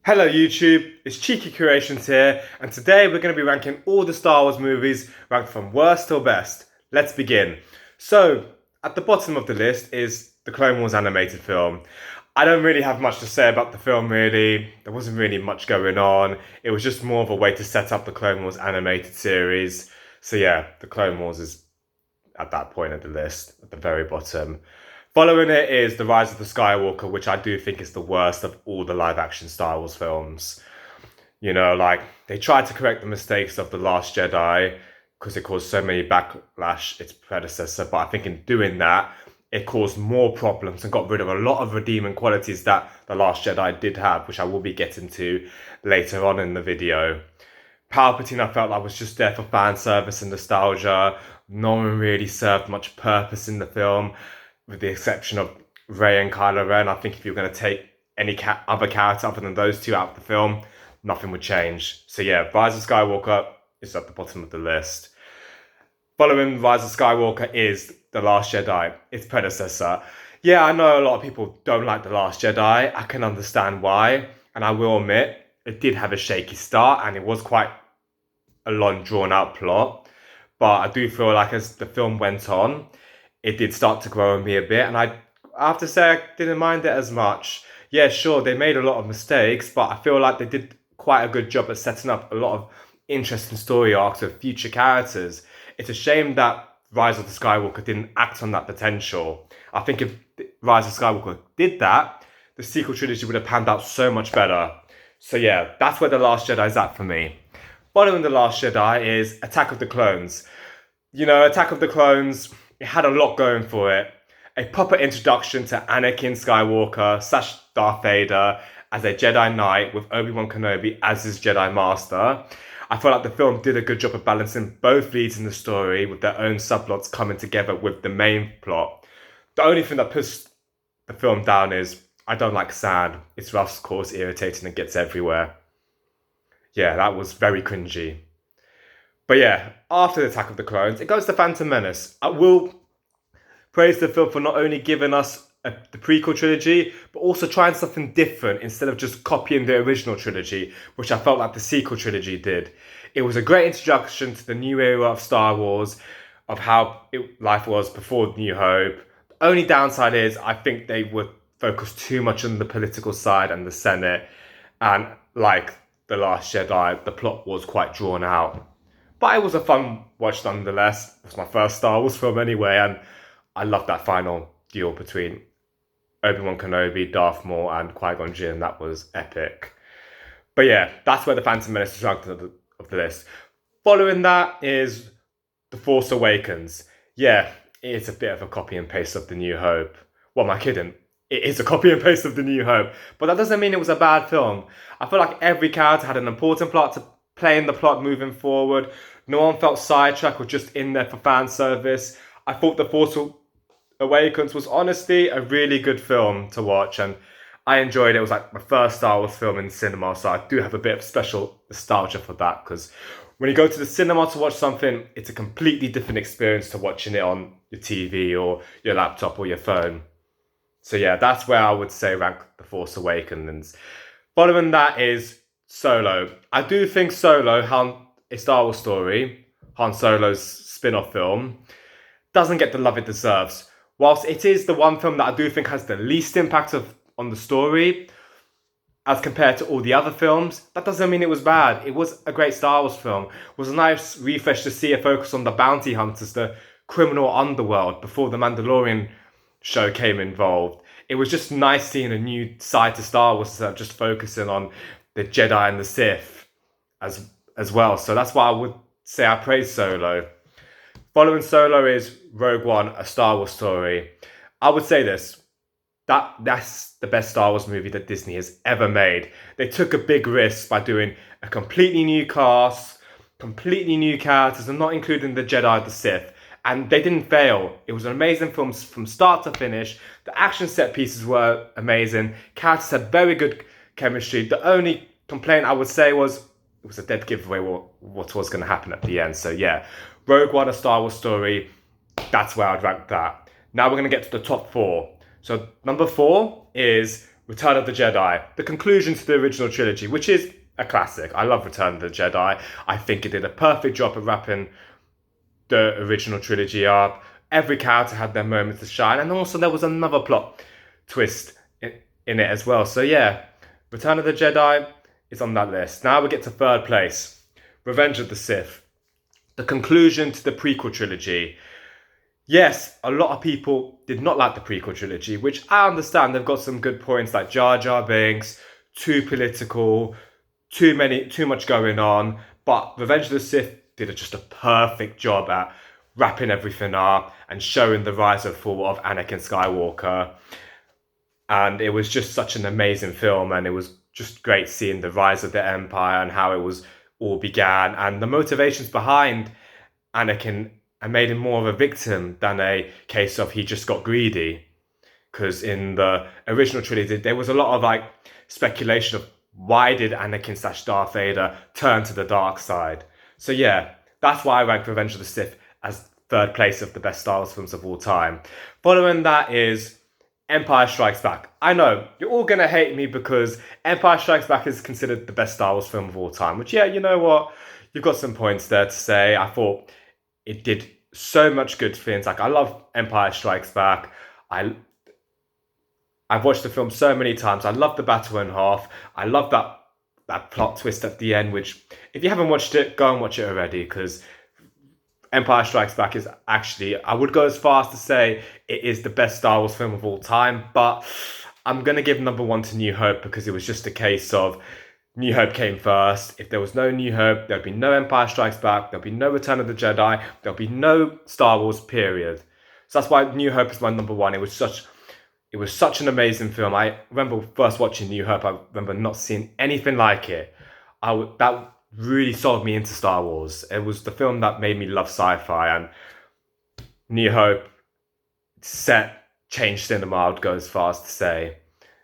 Hello YouTube, it's Cheeky Creations here, and today we're going to be ranking all the Star Wars movies ranked from worst to best. Let's begin. So, at the bottom of the list is the Clone Wars animated film. I don't really have much to say about the film really, there wasn't really much going on, it was just more of a way to set up the Clone Wars animated series. So yeah, the Clone Wars is at that point of the list, at the very bottom. Following it is The Rise of the Skywalker, which I do think is the worst of all the live-action Star Wars films. You know, like, they tried to correct the mistakes of The Last Jedi because it caused so many backlash, its predecessor, but I think in doing that, it caused more problems and got rid of a lot of redeeming qualities that The Last Jedi did have, which I will be getting to later on in the video. Palpatine, I felt like, was just there for fan service and nostalgia. No one really served much purpose in the film, with the exception of Rey and Kylo Ren. I think if you're going to take any other character other than those two out of the film, nothing would change. So yeah, Rise of Skywalker is at the bottom of the list. Following Rise of Skywalker is The Last Jedi, its predecessor. Yeah, I know a lot of people don't like The Last Jedi. I can understand why. And I will admit, it did have a shaky start and it was quite a long drawn out plot. But I do feel like as the film went on, it did start to grow on me a bit, and I have to say I didn't mind it as much. Yeah, sure, they made a lot of mistakes, but I feel like they did quite a good job at setting up a lot of interesting story arcs with future characters. It's a shame that Rise of the Skywalker didn't act on that potential. I think if Rise of Skywalker did that, the sequel trilogy would have panned out so much better. So yeah, that's where The Last Jedi is at for me. Following The Last Jedi is Attack of the Clones. You know, Attack of the Clones, it had a lot going for it. A proper introduction to Anakin Skywalker / Darth Vader as a Jedi Knight with Obi-Wan Kenobi as his Jedi Master. I feel like the film did a good job of balancing both leads in the story with their own subplots coming together with the main plot. The only thing that puts the film down is I don't like sand. It's rough, of course, irritating and gets everywhere. Yeah, that was very cringy. But yeah, after the Attack of the Clones, it goes to Phantom Menace. I will praise the film for not only giving us the prequel trilogy, but also trying something different instead of just copying the original trilogy, which I felt like the sequel trilogy did. It was a great introduction to the new era of Star Wars, of how life was before New Hope. The only downside is I think they would focus too much on the political side and the Senate, and like The Last Jedi, the plot was quite drawn out. But it was a fun watch nonetheless. It was my first Star Wars film anyway, and I loved that final duel between Obi-Wan Kenobi, Darth Maul, and Qui-Gon Jinn. That was epic. But yeah, that's where the Phantom Menace is ranked of the list. Following that is The Force Awakens. Yeah, it is a bit of a copy and paste of The New Hope. What am I kidding? It is a copy and paste of The New Hope. But that doesn't mean it was a bad film. I feel like every character had an important part to play in the plot moving forward. No one felt sidetracked or just in there for fan service. I thought The Force Awakens was honestly a really good film to watch, and I enjoyed it. It was like my first Star Wars film in cinema, so I do have a bit of special nostalgia for that, because when you go to the cinema to watch something, it's a completely different experience to watching it on your TV or your laptop or your phone. So yeah, that's where I would say rank The Force Awakens. Following that is Solo. I do think Solo, a Star Wars story, Han Solo's spin-off film, doesn't get the love it deserves. Whilst it is the one film that I do think has the least impact on the story, as compared to all the other films, that doesn't mean it was bad. It was a great Star Wars film. It was a nice refresh to see a focus on the bounty hunters, the criminal underworld, before the Mandalorian show came involved. It was just nice seeing a new side to Star Wars instead of just focusing on the Jedi and the Sith as well. So that's why I would say I praise Solo. Following Solo is Rogue One, a Star Wars story. I would say this, that's the best Star Wars movie that Disney has ever made. They took a big risk by doing a completely new cast, completely new characters, and not including the Jedi or the Sith. And they didn't fail. It was an amazing film from start to finish. The action set pieces were amazing. Characters had very good chemistry. The only complaint I would say was it was a dead giveaway what was going to happen at the end. So yeah, Rogue One, a Star Wars story, that's where I'd rank that. Now we're going to get to the top four. So number 4 is Return of the Jedi, the conclusion to the original trilogy, which is a classic. I love Return of the Jedi. I think it did a perfect job of wrapping the original trilogy up. Every character had their moments to shine, and also there was another plot twist in it as well. So yeah, Return of the Jedi is on that list. Now we get to third place, Revenge of the Sith, the conclusion to the prequel trilogy. Yes, a lot of people did not like the prequel trilogy, which I understand. They've got some good points like Jar Jar Binks, too political, too much going on. But Revenge of the Sith did just a perfect job at wrapping everything up and showing the rise and fall of Anakin Skywalker. And it was just such an amazing film, and it was just great seeing the rise of the Empire and how it was all began, and the motivations behind Anakin, and made him more of a victim than a case of he just got greedy. Because in the original trilogy, there was a lot of speculation of why did Anakin / Darth Vader turn to the dark side. So yeah, that's why I rank Revenge of the Sith as third place of the best Star Wars films of all time. Following that is Empire Strikes Back. I know, you're all going to hate me because Empire Strikes Back is considered the best Star Wars film of all time. Which, yeah, you know what? You've got some points there to say. I thought it did so much good things. I love Empire Strikes Back. I've watched the film so many times. I love the battle in half. I love that plot twist at the end, which, if you haven't watched it, go and watch it already, because Empire Strikes Back is actually, I would go as far as to say it is the best Star Wars film of all time, but I'm going to give number one to New Hope, because it was just a case of New Hope came first. If there was no New Hope, there'd be no Empire Strikes Back, there'd be no Return of the Jedi, there'd be no Star Wars, period. So that's why New Hope is my number one. It was such an amazing film. I remember first watching New Hope, I remember not seeing anything like it. That really sold me into Star Wars. It was the film that made me love sci-fi, and New Hope changed cinema, I would go as far as to say,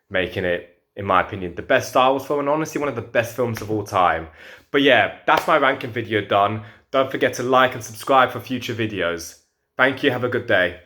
making it, in my opinion, the best Star Wars film, and honestly one of the best films of all time. But yeah, that's my ranking video done. Don't forget to like and subscribe for future videos. Thank you, have a good day.